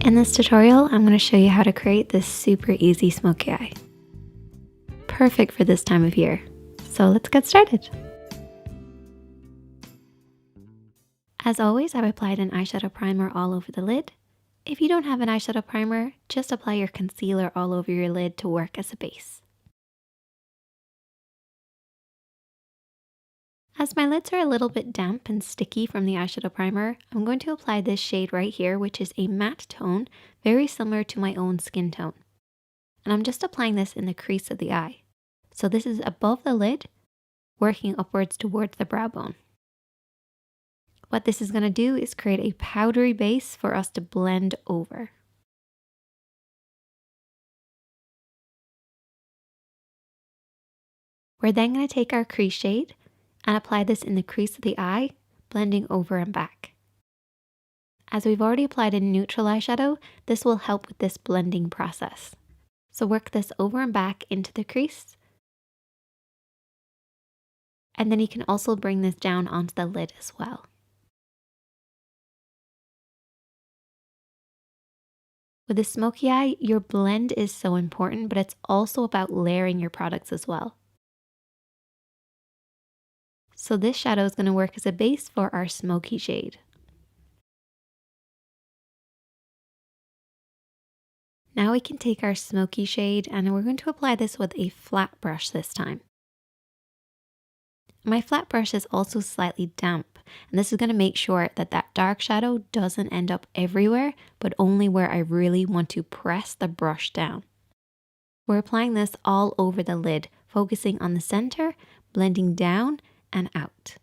In this tutorial, I'm going to show you how to create this super easy smoky eye. Perfect for this time of year. So let's get started. As always, I've applied an eyeshadow primer all over the lid. If you don't have an eyeshadow primer, just apply your concealer all over your lid to work as a base. As my lids are a little bit damp and sticky from the eyeshadow primer, I'm going to apply this shade right here, which is a matte tone, very similar to my own skin tone. And I'm just applying this in the crease of the eye. So this is above the lid, working upwards towards the brow bone. What this is going to do is create a powdery base for us to blend over. We're then going to take our crease shade and apply this in the crease of the eye, blending over and back. As we've already applied a neutral eyeshadow, this will help with this blending process. So work this over and back into the crease. And then you can also bring this down onto the lid as well. With a smoky eye, your blend is so important, but it's also about layering your products as well. So this shadow is going to work as a base for our smoky shade. Now we can take our smoky shade and we're going to apply this with a flat brush this time. My flat brush is also slightly damp, and this is going to make sure that that dark shadow doesn't end up everywhere, but only where I really want to press the brush down. We're applying this all over the lid, focusing on the center, blending down and out.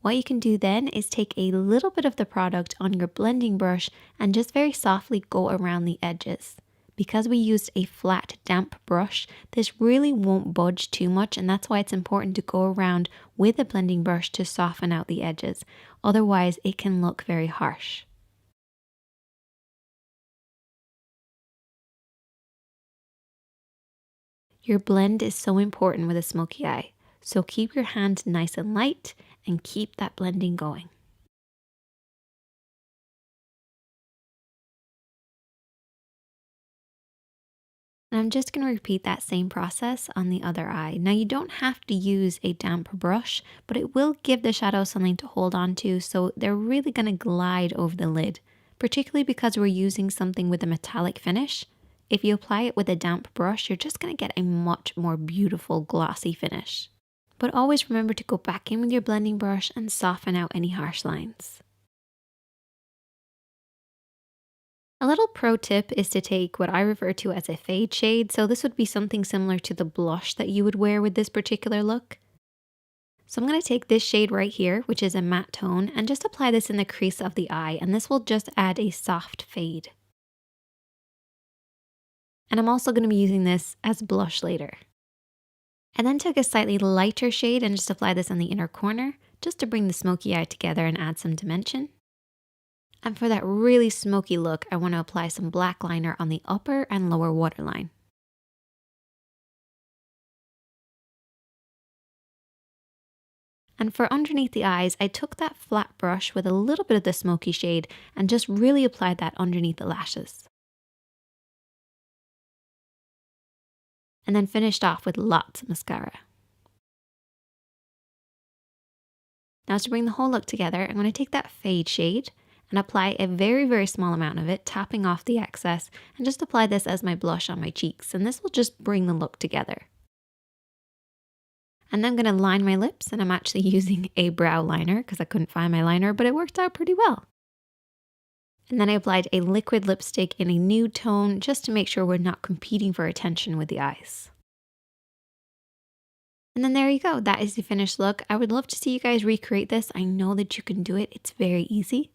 What you can do then is take a little bit of the product on your blending brush and just very softly go around the edges. Because we used a flat, damp brush, this really won't budge too much, and that's why it's important to go around with a blending brush to soften out the edges. Otherwise, it can look very harsh. Your blend is so important with a smoky eye, so keep your hand nice and light and keep that blending going. And I'm just going to repeat that same process on the other eye. Now you don't have to use a damp brush, but it will give the shadow something to hold on to, so they're really going to glide over the lid, particularly because we're using something with a metallic finish. If you apply it with a damp brush, you're just going to get a much more beautiful glossy finish. But always remember to go back in with your blending brush and soften out any harsh lines. A little pro tip is to take what I refer to as a fade shade, so this would be something similar to the blush that you would wear with this particular look. So I'm going to take this shade right here, which is a matte tone, and just apply this in the crease of the eye, and this will just add a soft fade. And I'm also going to be using this as blush later. And then take a slightly lighter shade and just apply this on the inner corner, just to bring the smoky eye together and add some dimension. And for that really smoky look, I want to apply some black liner on the upper and lower waterline. And for underneath the eyes, I took that flat brush with a little bit of the smoky shade and just really applied that underneath the lashes. And then finished off with lots of mascara. Now to bring the whole look together, I'm going to take that fade shade and apply a very, very small amount of it, tapping off the excess, and just apply this as my blush on my cheeks, and this will just bring the look together. And then I'm going to line my lips, and I'm actually using a brow liner because I couldn't find my liner, but it worked out pretty well. And then I applied a liquid lipstick in a nude tone just to make sure we're not competing for attention with the eyes. And then there you go, that is the finished look. I would love to see you guys recreate this. I know that you can do it, it's very easy.